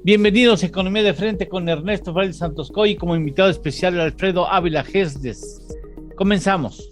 Bienvenidos a Economía de Frente con Ernesto Fray Santoscoy y como invitado especial Alfredo Ávila Gesdes. Comenzamos.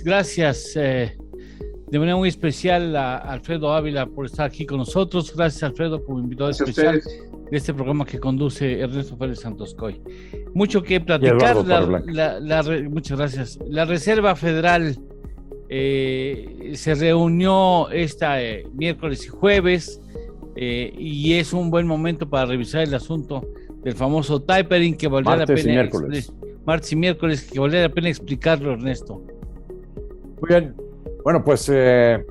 Gracias de manera muy especial a Alfredo Ávila por estar aquí con nosotros. Gracias, Alfredo, como invitado especial de este programa que conduce Ernesto Félix Santoscoy. Mucho que platicar. Muchas gracias. La Reserva Federal se reunió miércoles y jueves y es un buen momento para revisar el asunto del famoso tapering que valdría la pena. Martes y miércoles, que valdría la pena explicarlo, Ernesto. Muy bien. Bueno, pues se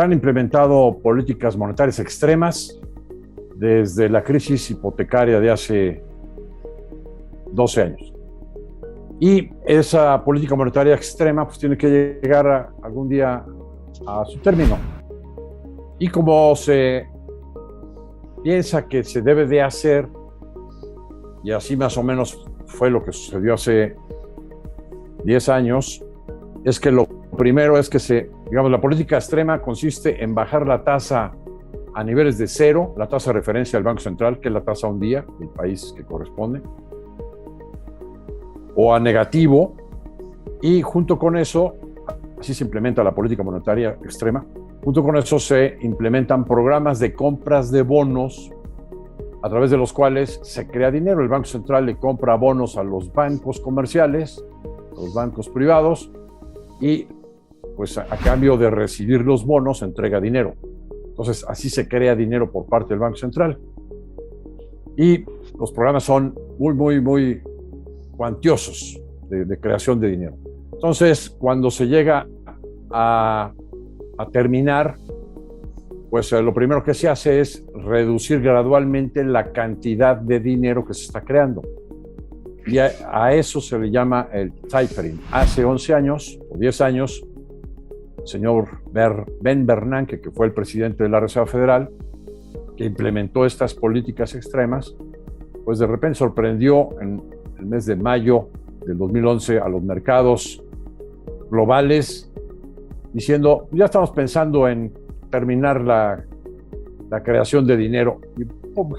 han implementado políticas monetarias extremas desde la crisis hipotecaria de hace 12 años. Y esa política monetaria extrema pues tiene que llegar algún día a su término. Y como se piensa que se debe de hacer, y así más o menos fue lo que sucedió hace 10 años, es que lo primero es que la política extrema consiste en bajar la tasa a niveles de cero, la tasa de referencia del Banco Central, que es la tasa a un día del país que corresponde, o a negativo, y junto con eso, así se implementa la política monetaria extrema, junto con eso se implementan programas de compras de bonos a través de los cuales se crea dinero. El Banco Central le compra bonos a los bancos comerciales, a los bancos privados, y pues a cambio de recibir los bonos entrega dinero. Entonces así se crea dinero por parte del Banco Central. Y los programas son muy cuantiosos de creación de dinero. Entonces cuando se llega a terminar, pues lo primero que se hace es reducir gradualmente la cantidad de dinero que se está creando. Y a eso se le llama el tapering. Hace 11 años o 10 años, el señor Ben Bernanke, que fue el presidente de la Reserva Federal, que implementó estas políticas extremas, pues de repente sorprendió en el mes de mayo del 2011 a los mercados globales, diciendo, ya estamos pensando en terminar la creación de dinero. Y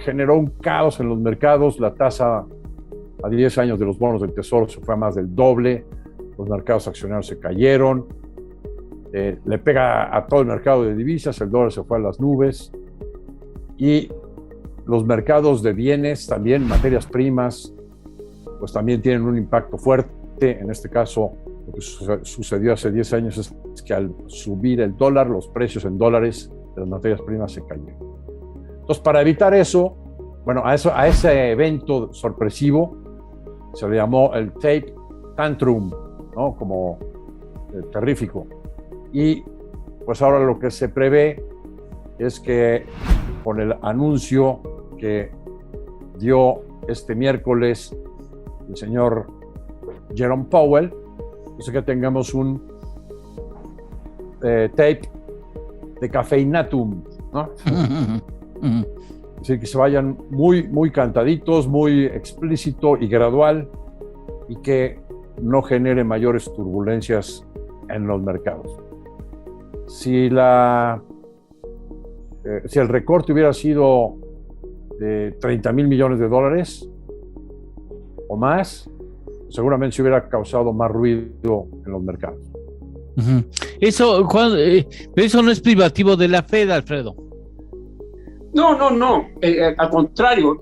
generó un caos en los mercados. La tasa a 10 años de los bonos del Tesoro se fue a más del doble, los mercados accionarios se cayeron, le pega a todo el mercado de divisas, el dólar se fue a las nubes, y los mercados de bienes también, materias primas, pues también tienen un impacto fuerte. En este caso, lo que sucedió hace 10 años es que al subir el dólar, los precios en dólares de las materias primas se cayeron. Entonces, para evitar eso, bueno, a ese evento sorpresivo se le llamó el tape tantrum, ¿no? Como terrífico. Y pues ahora lo que se prevé es que con el anuncio que dio este miércoles el señor Jerome Powell, es que tengamos un tape de cafeinatum, ¿no? Es decir, que se vayan muy cantaditos, muy explícito y gradual, y que no genere mayores turbulencias en los mercados. Si el recorte hubiera sido de 30,000 millones de dólares o más, seguramente se hubiera causado más ruido en los mercados. Uh-huh. Pero eso no es privativo de la Fed, Alfredo. No. Al contrario,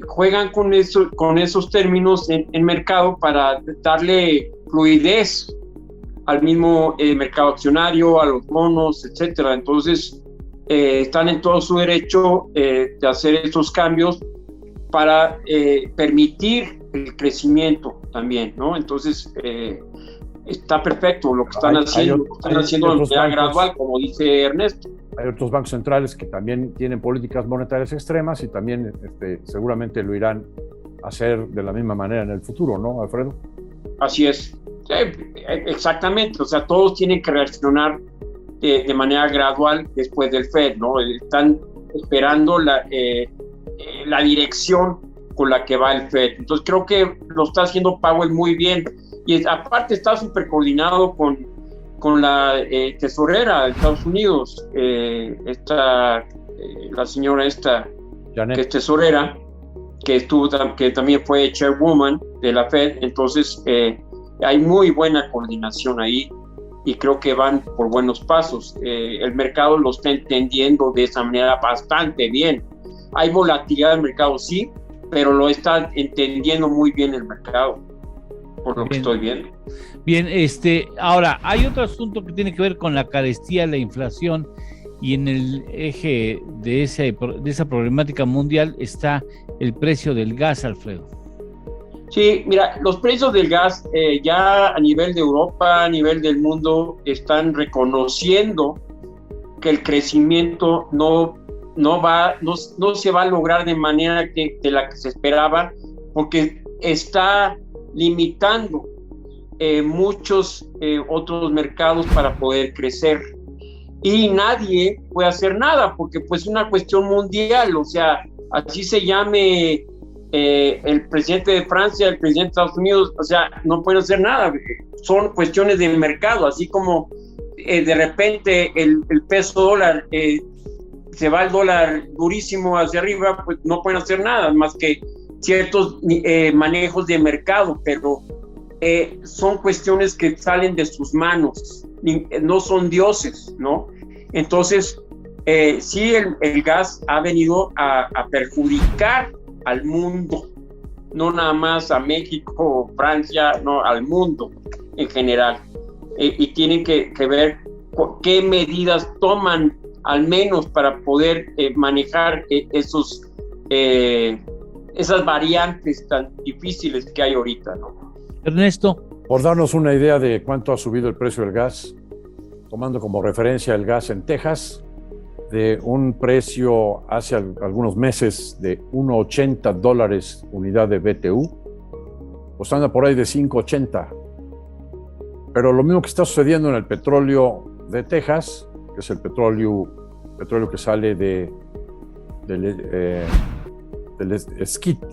juegan con esos términos en mercado para darle fluidez al mismo mercado accionario, a los bonos, etcétera. Entonces, están en todo su derecho de hacer esos cambios para permitir el crecimiento también, ¿no? Entonces, está perfecto lo que están haciendo, de manera gradual, como dice Ernesto. Hay otros bancos centrales que también tienen políticas monetarias extremas y también seguramente lo irán a hacer de la misma manera en el futuro, ¿no, Alfredo? Así es, exactamente, o sea, todos tienen que reaccionar de manera gradual después del FED, ¿no? Están esperando la dirección con la que va el FED. Entonces creo que lo está haciendo Powell muy bien y aparte está súper coordinado con la tesorera de Estados Unidos, la señora Janet, que es tesorera, que también fue chairwoman de la Fed. Entonces hay muy buena coordinación ahí y creo que van por buenos pasos. El mercado lo está entendiendo de esa manera bastante bien. Hay volatilidad del mercado, sí, pero lo está entendiendo muy bien el mercado, por lo que estoy viendo. Bien, ahora, hay otro asunto que tiene que ver con la carestía, la inflación, y en el eje de esa problemática mundial está el precio del gas, Alfredo. Sí, mira, los precios del gas ya a nivel de Europa, a nivel del mundo, están reconociendo que el crecimiento no se va a lograr de manera de la que se esperaba, porque está limitando muchos otros mercados para poder crecer. Y nadie puede hacer nada, porque pues es una cuestión mundial, o sea, así se llame el presidente de Francia, el presidente de Estados Unidos, o sea, no pueden hacer nada, son cuestiones de mercado, así como de repente el peso dólar, se va el dólar durísimo hacia arriba, pues no pueden hacer nada más que ciertos manejos de mercado, pero son cuestiones que salen de sus manos, no son dioses, ¿no? Entonces, sí, el gas ha venido a perjudicar al mundo, no nada más a México, Francia, no, al mundo en general. Y tienen que ver qué medidas toman, al menos para poder manejar esas variantes tan difíciles que hay ahorita, ¿no? Ernesto. Por darnos una idea de cuánto ha subido el precio del gas, tomando como referencia el gas en Texas, de un precio hace algunos meses de $1.80 unidad de BTU, pues anda por ahí de $5.80. Pero lo mismo que está sucediendo en el petróleo de Texas, que es el petróleo que sale del esquito,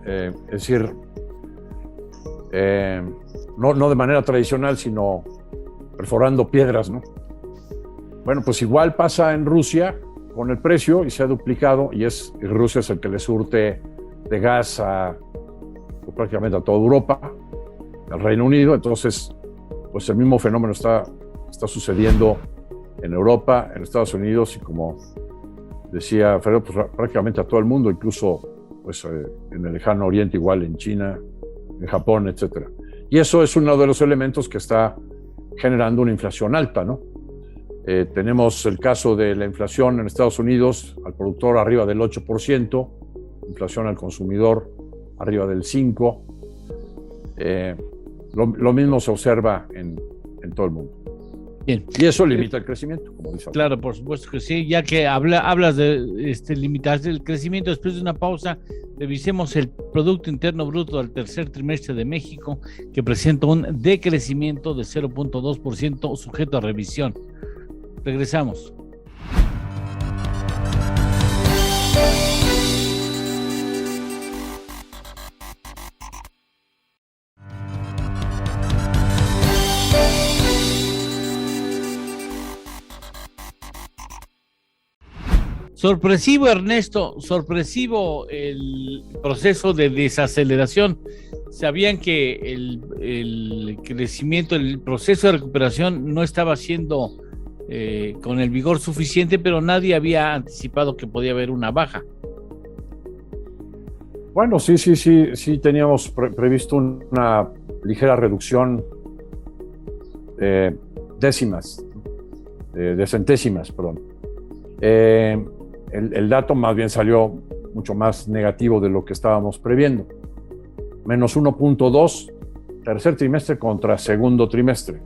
es decir, no de manera tradicional, sino perforando piedras, ¿no? Bueno, pues igual pasa en Rusia con el precio y se ha duplicado, y Rusia es el que le surte de gas prácticamente a toda Europa, al Reino Unido. Entonces, pues el mismo fenómeno está sucediendo en Europa, en Estados Unidos y, como decía Alfredo, pues prácticamente a todo el mundo, incluso pues en el lejano oriente, igual en China, en Japón, etcétera. Y eso es uno de los elementos que está generando una inflación alta, ¿no? Tenemos el caso de la inflación en Estados Unidos, al productor arriba del 8%, inflación al consumidor arriba del 5%. Lo mismo se observa en todo el mundo. Bien. Y eso limita el crecimiento, como dice. Claro, por supuesto que sí. Ya que hablas de limitar el crecimiento, después de una pausa, revisemos el Producto Interno Bruto del tercer trimestre de México, que presenta un decrecimiento de 0.2% sujeto a revisión. Regresamos. Sorpresivo, Ernesto, sorpresivo el proceso de desaceleración. Sabían que el crecimiento, el proceso de recuperación no estaba siendo con el vigor suficiente, pero nadie había anticipado que podía haber una baja. Bueno, sí teníamos previsto una ligera reducción de centésimas, perdón. El dato más bien salió mucho más negativo de lo que estábamos previendo. Menos 1.2 tercer trimestre contra segundo trimestre.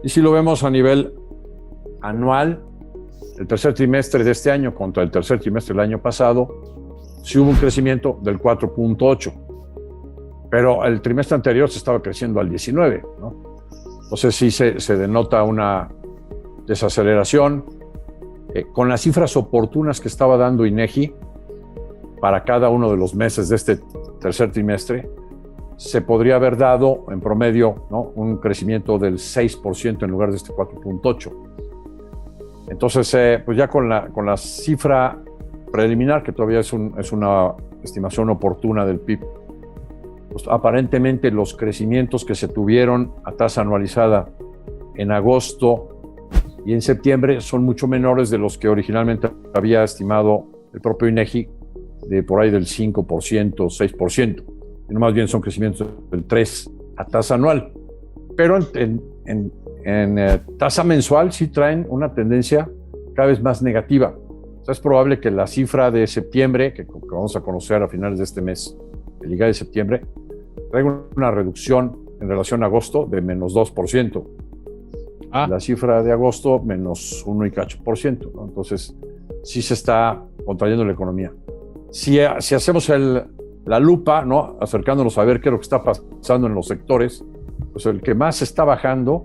Y si lo vemos a nivel anual, el tercer trimestre de este año contra el tercer trimestre del año pasado, sí hubo un crecimiento del 4.8, pero el trimestre anterior se estaba creciendo al 19, ¿no? Entonces sí se denota una desaceleración. Con las cifras oportunas que estaba dando INEGI para cada uno de los meses de este tercer trimestre, se podría haber dado en promedio, ¿no?, un crecimiento del 6% en lugar de este 4.8. Entonces, pues ya con la cifra preliminar, que todavía es una estimación oportuna del PIB, pues aparentemente los crecimientos que se tuvieron a tasa anualizada en agosto y en septiembre son mucho menores de los que originalmente había estimado el propio INEGI, de por ahí del 5%, 6%. Y no, más bien son crecimientos del 3% a tasa anual. Pero en tasa mensual sí traen una tendencia cada vez más negativa. O sea, es probable que la cifra de septiembre, que vamos a conocer a finales de este mes, el IGAE de septiembre, traiga una reducción en relación a agosto de menos 2%. La cifra de agosto menos 1,8%, ¿no? Entonces, sí se está contrayendo la economía. Si hacemos la lupa, ¿no?, acercándonos a ver qué es lo que está pasando en los sectores, pues el que más está bajando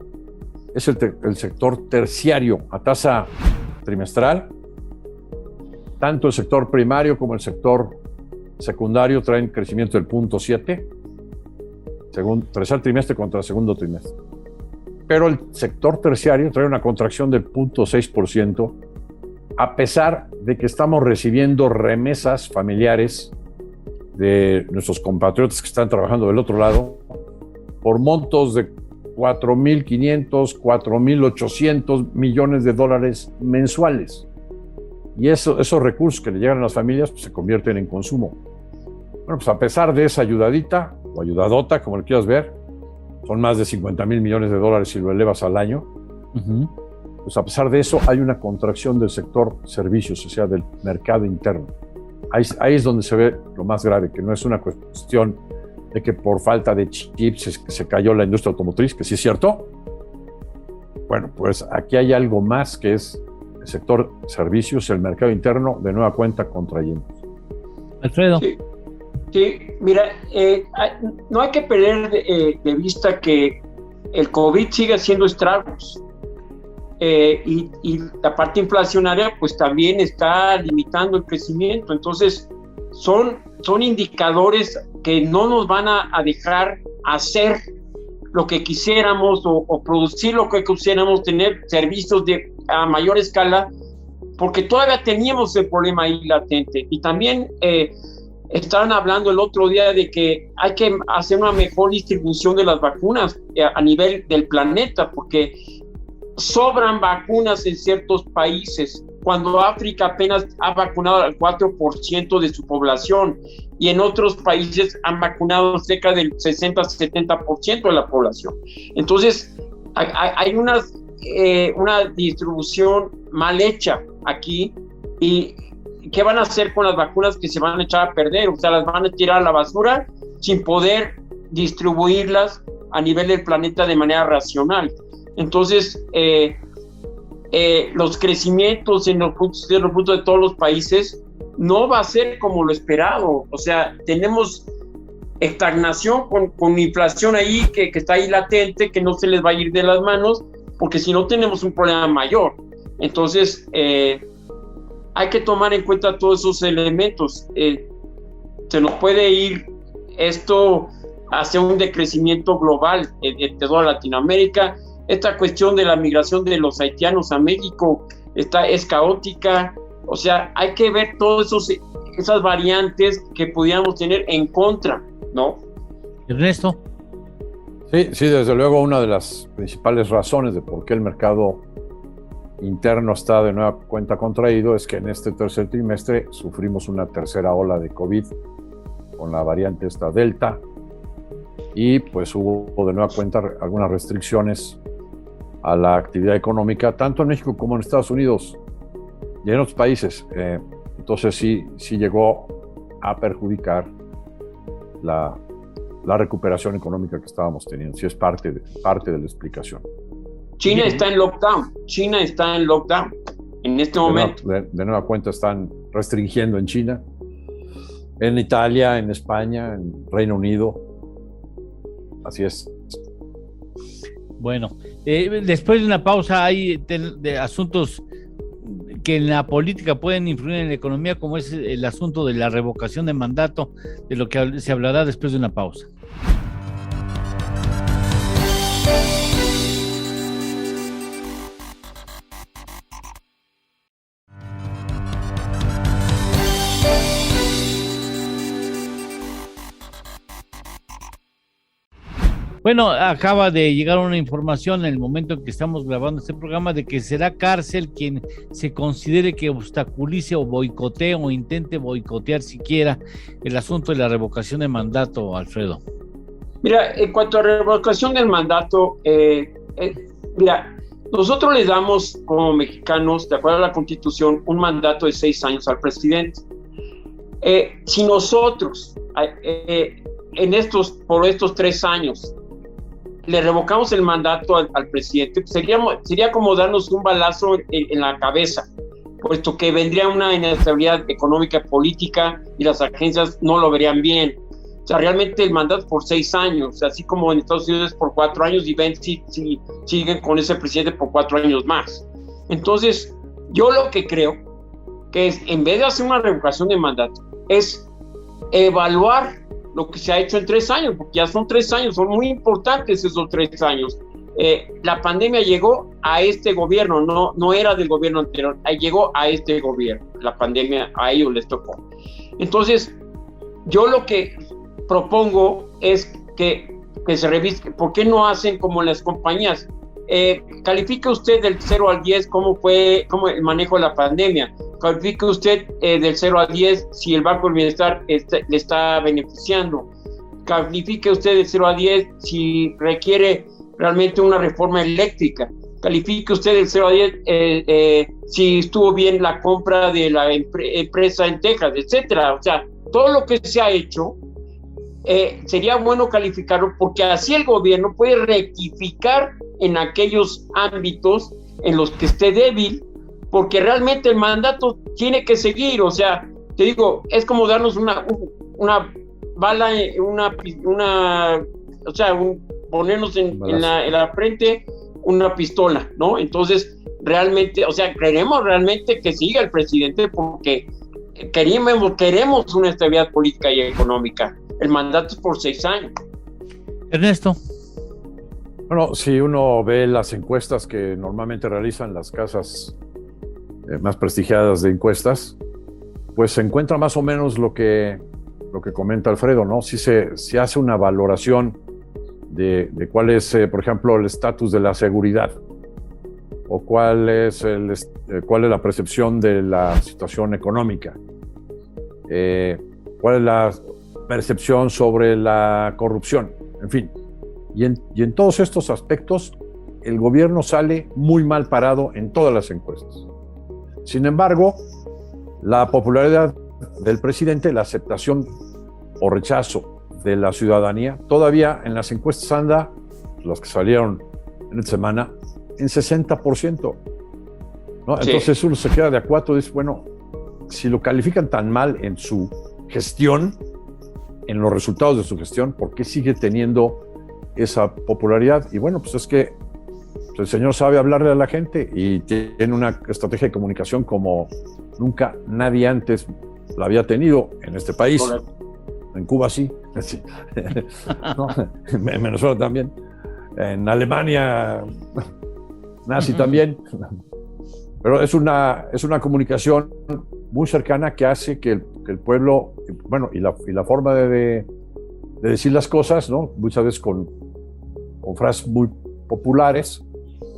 es el sector terciario a tasa trimestral. Tanto el sector primario como el sector secundario traen crecimiento del 0.7, según tercer trimestre contra segundo trimestre. Pero el sector terciario trae una contracción del 0.6%, a pesar de que estamos recibiendo remesas familiares de nuestros compatriotas que están trabajando del otro lado por montos de 4.500, 4.800 millones de dólares mensuales. Y esos recursos que le llegan a las familias, pues, se convierten en consumo. Bueno, pues a pesar de esa ayudadita, o ayudadota, como le quieras ver, son más de 50,000 millones de dólares si lo elevas al año. Pues a pesar de eso, hay una contracción del sector servicios, o sea, del mercado interno. Ahí es donde se ve lo más grave, que no es una cuestión de que por falta de chips se cayó la industria automotriz, que sí es cierto. Bueno, pues aquí hay algo más, que es el sector servicios, el mercado interno, de nueva cuenta contrayendo. Alfredo. Sí, mira, no hay que perder de vista que el COVID sigue haciendo estragos. Y la parte inflacionaria pues también está limitando el crecimiento. Entonces son indicadores que no nos van a dejar hacer lo que quisiéramos o producir lo que quisiéramos, tener servicios a mayor escala, porque todavía teníamos el problema ahí latente. Y también estaban hablando el otro día de que hay que hacer una mejor distribución de las vacunas a nivel del planeta, porque sobran vacunas en ciertos países, cuando África apenas ha vacunado al 4% de su población y en otros países han vacunado cerca del 60-70% de la población. Entonces hay una distribución mal hecha aquí. ¿Y qué van a hacer con las vacunas que se van a echar a perder? O sea, las van a tirar a la basura sin poder distribuirlas a nivel del planeta de manera racional. Entonces, los crecimientos en los frutos de todos los países no va a ser como lo esperado. O sea, tenemos estagnación con inflación ahí que está ahí latente, que no se les va a ir de las manos, porque si no tenemos un problema mayor. Entonces, hay que tomar en cuenta todos esos elementos. Se nos puede ir esto hacia un decrecimiento global de toda Latinoamérica. Esta cuestión de la migración de los haitianos a México es caótica. O sea, hay que ver todas esas variantes que pudiéramos tener en contra, ¿no? Ernesto. Sí, desde luego una de las principales razones de por qué el mercado interno está de nueva cuenta contraído es que en este tercer trimestre sufrimos una tercera ola de COVID con la variante esta Delta, y pues hubo de nueva cuenta algunas restricciones a la actividad económica, tanto en México como en Estados Unidos y en otros países. entonces sí llegó a perjudicar la recuperación económica que estábamos teniendo. Sí es parte de la explicación. China está en lockdown. En este momento. De nueva cuenta están restringiendo en China, en Italia, en España, en Reino Unido. Así es. Bueno, después de una pausa hay de asuntos que en la política pueden influir en la economía, como es el asunto de la revocación de mandato, de lo que se hablará después de una pausa. Bueno, acaba de llegar una información en el momento en que estamos grabando este programa de que será cárcel quien se considere que obstaculice o boicotee o intente boicotear siquiera el asunto de la revocación de mandato, Alfredo. Mira, en cuanto a revocación del mandato, mira, nosotros le damos como mexicanos, de acuerdo a la Constitución, un mandato de 6 años al presidente. Si nosotros, por estos 3 años, le revocamos el mandato al presidente, pues sería como darnos un balazo en la cabeza, puesto que vendría una inestabilidad económica y política y las agencias no lo verían bien. O sea, realmente el mandato por 6 años, así como en Estados Unidos por 4 años, y ven si siguen con ese presidente por 4 años más. Entonces, yo lo que creo que es, en vez de hacer una revocación de mandato, es evaluar lo que se ha hecho en 3 años, porque ya son 3 años, son muy importantes esos 3 años. La pandemia llegó a este gobierno, no era del gobierno anterior, llegó a este gobierno, la pandemia a ellos les tocó. Entonces, yo lo que propongo es que se revise, ¿por qué no hacen como las compañías? Califique usted del 0 al 10 cómo fue el manejo de la pandemia. Califique usted del 0 al 10 si el Banco del Bienestar le está beneficiando. Califique usted del 0 al 10 si requiere realmente una reforma eléctrica. Califique usted del 0 a 10 si estuvo bien la compra de la empresa en Texas, etcétera. O sea, todo lo que se ha hecho sería bueno calificarlo, porque así el gobierno puede rectificar en aquellos ámbitos en los que esté débil, porque realmente el mandato tiene que seguir. O sea, te digo, es como darnos una bala, o sea, ponernos en la frente una pistola, ¿no? Entonces, realmente, o sea, queremos realmente que siga el presidente, porque queremos una estabilidad política y económica. El mandato es por 6 años. Ernesto. Bueno, si uno ve las encuestas que normalmente realizan las casas más prestigiadas de encuestas, pues se encuentra más o menos lo que comenta Alfredo, ¿no? Si se hace una valoración de cuál es, por ejemplo, el estatus de la seguridad, o cuál es la percepción de la situación económica, cuál es la percepción sobre la corrupción, en fin. Y en todos estos aspectos, el gobierno sale muy mal parado en todas las encuestas. Sin embargo, la popularidad del presidente, la aceptación o rechazo de la ciudadanía, todavía en las encuestas anda, las que salieron en esta semana, en 60%, ¿no? Sí. Entonces uno se queda de a cuatro y dice, bueno, si lo califican tan mal en su gestión, en los resultados de su gestión, ¿por qué sigue teniendo esa popularidad? Y bueno, pues es que el señor sabe hablarle a la gente y tiene una estrategia de comunicación como nunca nadie antes la había tenido en este país. Correcto. En Cuba sí, sí. ¿No? En Venezuela también, en Alemania nazi también, pero es una comunicación muy cercana que hace que el pueblo, bueno, y la forma de decir las cosas, ¿no? Muchas veces con frases muy populares,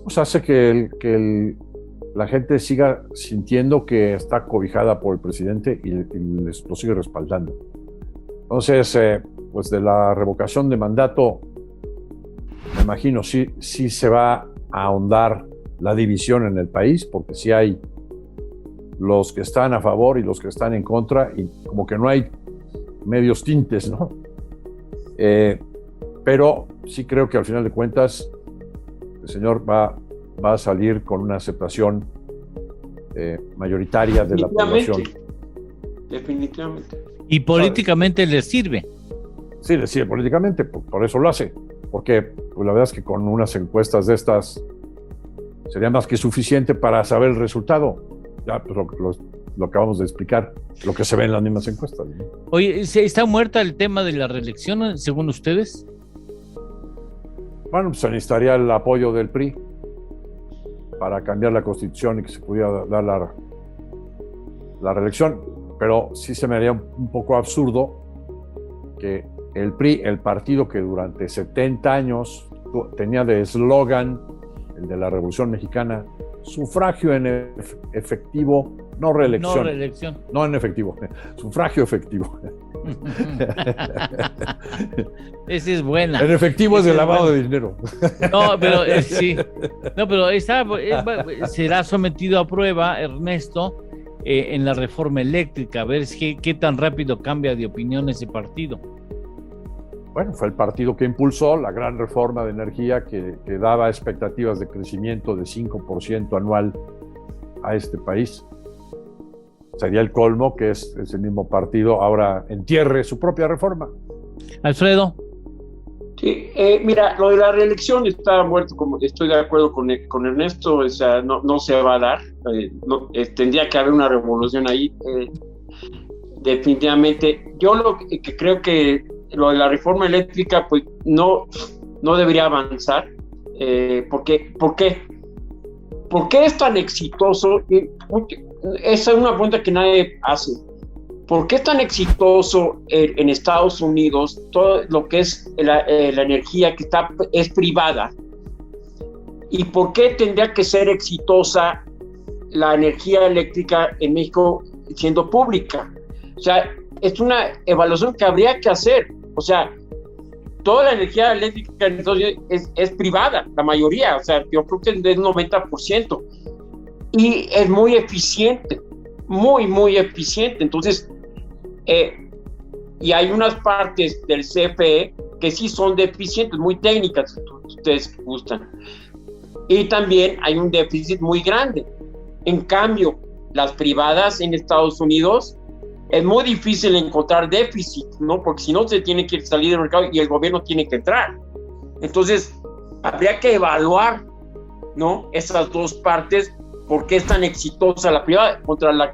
pues hace que la gente siga sintiendo que está cobijada por el presidente y lo sigue respaldando. Entonces, pues de la revocación de mandato, me imagino, sí se va a ahondar la división en el país, porque sí hay los que están a favor y los que están en contra, y como que no hay medios tintes, ¿no? Pero sí creo que al final de cuentas el señor va a salir con una aceptación mayoritaria de la población. Definitivamente. Y políticamente le sirve. Sí, le sirve políticamente, por eso lo hace. Porque pues, la verdad es que con unas encuestas de estas sería más que suficiente para saber el resultado. Ya pues, lo acabamos de explicar, lo que se ve en las mismas encuestas, ¿no? Oye, ¿está muerta el tema de la reelección, según ustedes? Bueno, pues se necesitaría el apoyo del PRI para cambiar la Constitución y que se pudiera dar la reelección. Pero sí se me haría un poco absurdo que el PRI, el partido que durante 70 años tenía de eslogan, el de la Revolución Mexicana, sufragio en efectivo, no reelección. No reelección. No en efectivo, sufragio efectivo. Esa es buena. En efectivo es de lavado de dinero. No, pero sí. No, pero será sometido a prueba, Ernesto, en la reforma eléctrica, a ver qué tan rápido cambia de opinión ese partido. Bueno, fue el partido que impulsó la gran reforma de energía que daba expectativas de crecimiento de 5% anual a este país. Sería el colmo que es el mismo partido ahora entierre su propia reforma. Alfredo. Sí, mira, lo de la reelección está muerto, como estoy de acuerdo con Ernesto, o sea, no se va a dar, tendría que haber una revolución ahí, definitivamente. Yo lo que creo que lo de la reforma eléctrica, pues no debería avanzar, ¿por qué? ¿Por qué es tan exitoso? Esa es una pregunta que nadie hace. ¿Por qué es tan exitoso en Estados Unidos todo lo que es la energía que es privada? ¿Y por qué tendría que ser exitosa la energía eléctrica en México siendo pública? O sea, es una evaluación que habría que hacer. O sea, toda la energía eléctrica en Estados Unidos es privada, la mayoría. O sea, yo creo que es del 90%. Y es muy eficiente, muy, muy eficiente. Entonces, y hay unas partes del CFE que sí son deficientes, muy técnicas, si ustedes gustan. Y también hay un déficit muy grande. En cambio, las privadas en Estados Unidos es muy difícil encontrar déficit, ¿no? Porque si no, se tiene que salir del mercado y el gobierno tiene que entrar. Entonces, habría que evaluar, ¿no? Esas dos partes, por qué es tan exitosa la privada contra la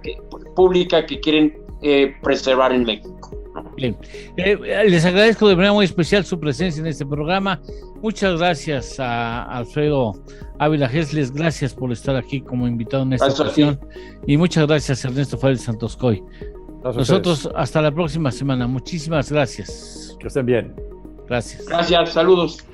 pública que quieren preservar en México. Bien. Les agradezco de manera muy especial su presencia en este programa. Muchas gracias a Alfredo Ávila Gesles, gracias por estar aquí como invitado en esta ocasión. Y muchas gracias Ernesto Fárez Santoscoy. Nosotros hasta la próxima semana. Muchísimas gracias. Que estén bien. Gracias. Gracias, saludos.